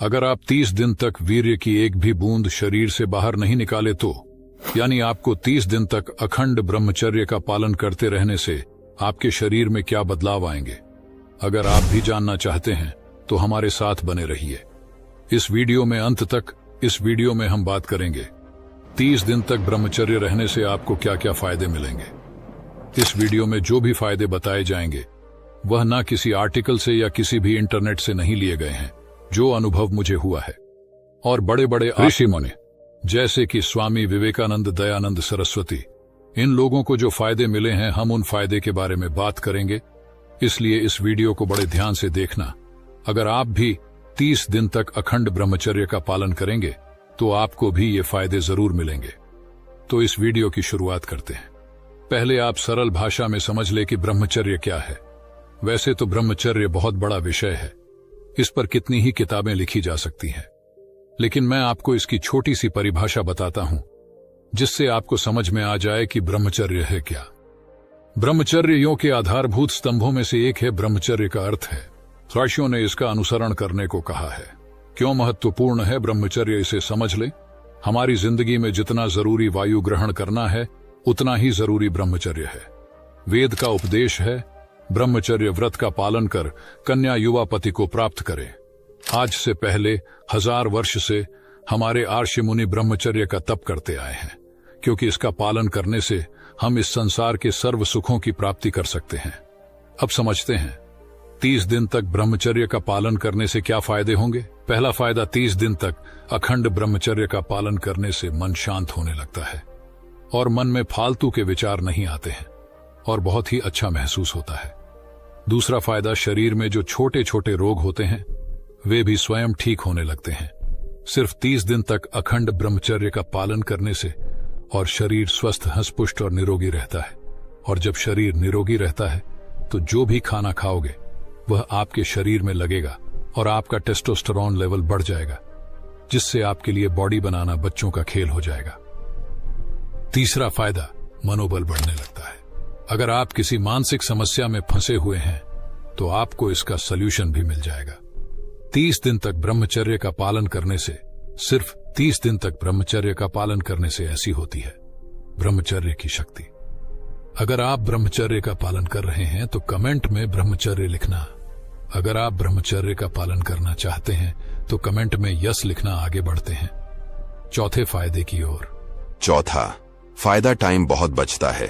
अगर आप 30 दिन तक वीर्य की एक भी बूंद शरीर से बाहर नहीं निकाले तो, यानी आपको 30 दिन तक अखंड ब्रह्मचर्य का पालन करते रहने से आपके शरीर में क्या बदलाव आएंगे, अगर आप भी जानना चाहते हैं तो हमारे साथ बने रहिए। इस वीडियो में अंत तक इस वीडियो में हम बात करेंगे 30 दिन तक ब्रह्मचर्य रहने से आपको क्या क्या फायदे मिलेंगे। इस वीडियो में जो भी फायदे बताए जाएंगे वह ना किसी आर्टिकल से या किसी भी इंटरनेट से नहीं लिए गए हैं, जो अनुभव मुझे हुआ है। और बड़े बड़े ऋषि मुनि जैसे कि स्वामी विवेकानंद, दयानंद सरस्वती, इन लोगों को जो फायदे मिले हैं हम उन फायदे के बारे में बात करेंगे। इसलिए इस वीडियो को बड़े ध्यान से देखना। अगर आप भी 30 दिन तक अखंड ब्रह्मचर्य का पालन करेंगे तो आपको भी ये फायदे जरूर मिलेंगे। तो इस वीडियो की शुरुआत करते हैं। पहले आप सरल भाषा में समझ ले कि ब्रह्मचर्य क्या है। वैसे तो ब्रह्मचर्य बहुत बड़ा विषय है, इस पर कितनी ही किताबें लिखी जा सकती हैं, लेकिन मैं आपको इसकी छोटी सी परिभाषा बताता हूं जिससे आपको समझ में आ जाए कि ब्रह्मचर्य है क्या। ब्रह्मचर्य के आधारभूत स्तंभों में से एक है। ब्रह्मचर्य का अर्थ है, ऋषियों ने इसका अनुसरण करने को कहा है। क्यों महत्वपूर्ण है ब्रह्मचर्य, इसे समझ ले। हमारी जिंदगी में जितना जरूरी वायु ग्रहण करना है उतना ही जरूरी ब्रह्मचर्य है। वेद का उपदेश है, ब्रह्मचर्य व्रत का पालन कर कन्या युवा पति को प्राप्त करे। आज से पहले 1000 वर्ष से हमारे ऋषि मुनि ब्रह्मचर्य का तप करते आए हैं, क्योंकि इसका पालन करने से हम इस संसार के सर्व सुखों की प्राप्ति कर सकते हैं। अब समझते हैं 30 दिन तक ब्रह्मचर्य का पालन करने से क्या फायदे होंगे। पहला फायदा, 30 दिन तक अखंड ब्रह्मचर्य का पालन करने से मन शांत होने लगता है और मन में फालतू के विचार नहीं आते हैं और बहुत ही अच्छा महसूस होता है। दूसरा फायदा, शरीर में जो छोटे छोटे रोग होते हैं वे भी स्वयं ठीक होने लगते हैं। सिर्फ 30 दिन तक अखंड ब्रह्मचर्य का पालन करने से और शरीर स्वस्थ, हष्टपुष्ट और निरोगी रहता है। और जब शरीर निरोगी रहता है तो जो भी खाना खाओगे वह आपके शरीर में लगेगा और आपका टेस्टोस्टेरोन लेवल बढ़ जाएगा, जिससे आपके लिए बॉडी बनाना बच्चों का खेल हो जाएगा। तीसरा फायदा, मनोबल बढ़ने लगता है। अगर आप किसी मानसिक समस्या में फंसे हुए हैं तो आपको इसका सलूशन भी मिल जाएगा। 30 दिन तक ब्रह्मचर्य का पालन करने से, सिर्फ 30 दिन तक ब्रह्मचर्य का पालन करने से ऐसी होती है ब्रह्मचर्य की शक्ति। अगर आप ब्रह्मचर्य का पालन कर रहे हैं तो कमेंट में ब्रह्मचर्य लिखना। अगर आप ब्रह्मचर्य का पालन करना चाहते हैं तो कमेंट में यस लिखना। आगे बढ़ते हैं चौथे फायदे की ओर। चौथा फायदा, टाइम बहुत बचता है।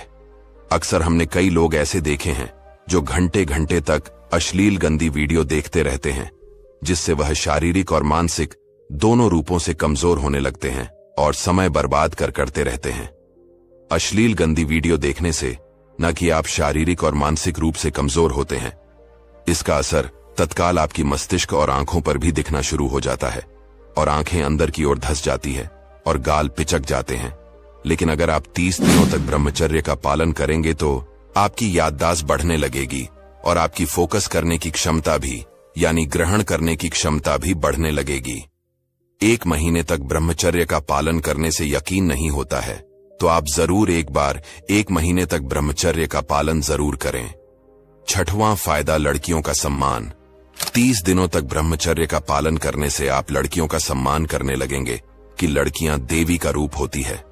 अक्सर हमने कई लोग ऐसे देखे हैं जो घंटे घंटे तक अश्लील गंदी वीडियो देखते रहते हैं, जिससे वह शारीरिक और मानसिक दोनों रूपों से कमजोर होने लगते हैं और समय बर्बाद करते रहते हैं। अश्लील गंदी वीडियो देखने से न कि आप शारीरिक और मानसिक रूप से कमजोर होते हैं, इसका असर तत्काल आपकी मस्तिष्क और आंखों पर भी दिखना शुरू हो जाता है और आंखें अंदर की ओर धंस जाती है और गाल पिचक जाते हैं। लेकिन अगर आप 30 दिनों तक ब्रह्मचर्य का पालन करेंगे तो आपकी याददाश्त बढ़ने लगेगी और आपकी फोकस करने की क्षमता भी, यानी ग्रहण करने की क्षमता भी बढ़ने लगेगी। 1 महीने तक ब्रह्मचर्य का पालन करने से यकीन नहीं होता है तो आप जरूर एक बार 1 महीने तक ब्रह्मचर्य का पालन जरूर करें। छठवां फायदा, लड़कियों का सम्मान। 30 दिनों तक ब्रह्मचर्य का पालन करने से आप लड़कियों का सम्मान करने लगेंगे कि लड़कियां देवी का रूप होती है।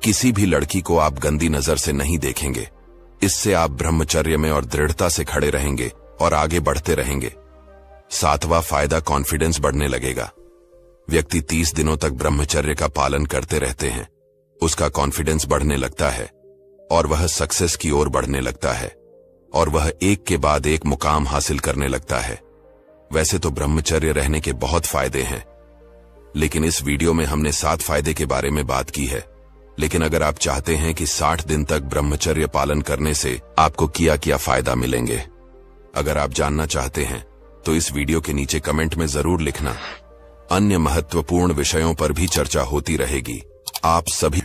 किसी भी लड़की को आप गंदी नजर से नहीं देखेंगे। इससे आप ब्रह्मचर्य में और दृढ़ता से खड़े रहेंगे और आगे बढ़ते रहेंगे। 7वां फायदा, कॉन्फिडेंस बढ़ने लगेगा। व्यक्ति 30 दिनों तक ब्रह्मचर्य का पालन करते रहते हैं, उसका कॉन्फिडेंस बढ़ने लगता है और वह सक्सेस की ओर बढ़ने लगता है और वह एक के बाद एक मुकाम हासिल करने लगता है। वैसे तो ब्रह्मचर्य रहने के बहुत फायदे हैं, लेकिन इस वीडियो में हमने 7 फायदे के बारे में बात की है। लेकिन अगर आप चाहते हैं कि 60 दिन तक ब्रह्मचर्य पालन करने से आपको क्या क्या फायदा मिलेंगे, अगर आप जानना चाहते हैं तो इस वीडियो के नीचे कमेंट में जरूर लिखना। अन्य महत्वपूर्ण विषयों पर भी चर्चा होती रहेगी। आप सभी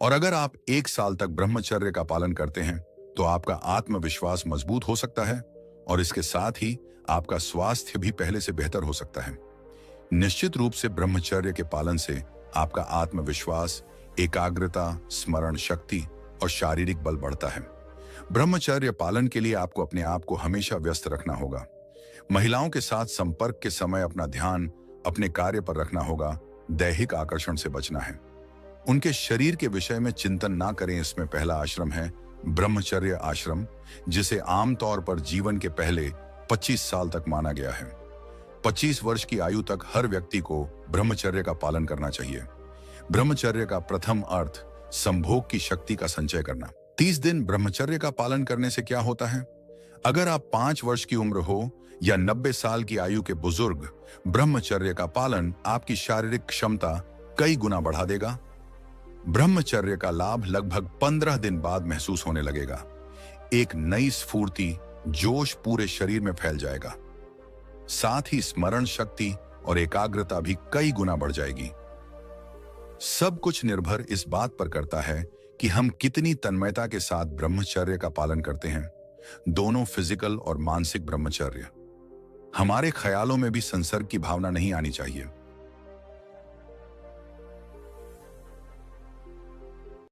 और अगर आप 1 साल तक ब्रह्मचर्य का पालन करते हैं तो आपका आत्मविश्वास मजबूत हो सकता है और इसके साथ ही आपका स्वास्थ्य भी पहले से बेहतर हो सकता है। निश्चित रूप से ब्रह्मचर्य के पालन से आपका आत्मविश्वास, एकाग्रता, स्मरण शक्ति और शारीरिक बल बढ़ता है। ब्रह्मचर्य पालन के लिए आपको अपने आप को हमेशा व्यस्त रखना होगा। महिलाओं के साथ संपर्क के समय अपना ध्यान अपने कार्य पर रखना होगा, दैहिक आकर्षण से बचना है। उनके शरीर के विषय में चिंतन ना करें। इसमें पहला आश्रम है ब्रह्मचर्य आश्रम, जिसे आमतौर पर जीवन के पहले 25 साल तक माना गया है। 25 वर्ष की आयु तक हर व्यक्ति को ब्रह्मचर्य का पालन करना चाहिए। ब्रह्मचर्य का प्रथम अर्थ संभोग की शक्ति का संचय करना। 30 दिन ब्रह्मचर्य का पालन करने से क्या होता है? अगर आप 5 वर्ष की उम्र हो या 90 साल की आयु के बुजुर्ग, ब्रह्मचर्य का पालन आपकी शारीरिक क्षमता कई गुना बढ़ा देगा। ब्रह्मचर्य का लाभ लगभग 15 दिन बाद महसूस होने लगेगा। एक नई स्फूर्ति, जोश पूरे शरीर में फैल जाएगा। साथ ही स्मरण शक्ति और एकाग्रता भी कई गुना बढ़ जाएगी। सब कुछ निर्भर इस बात पर करता है कि हम कितनी तन्मयता के साथ ब्रह्मचर्य का पालन करते हैं। दोनों फिजिकल और मानसिक ब्रह्मचर्य। हमारे ख्यालों में भी संसर्ग की भावना नहीं आनी चाहिए।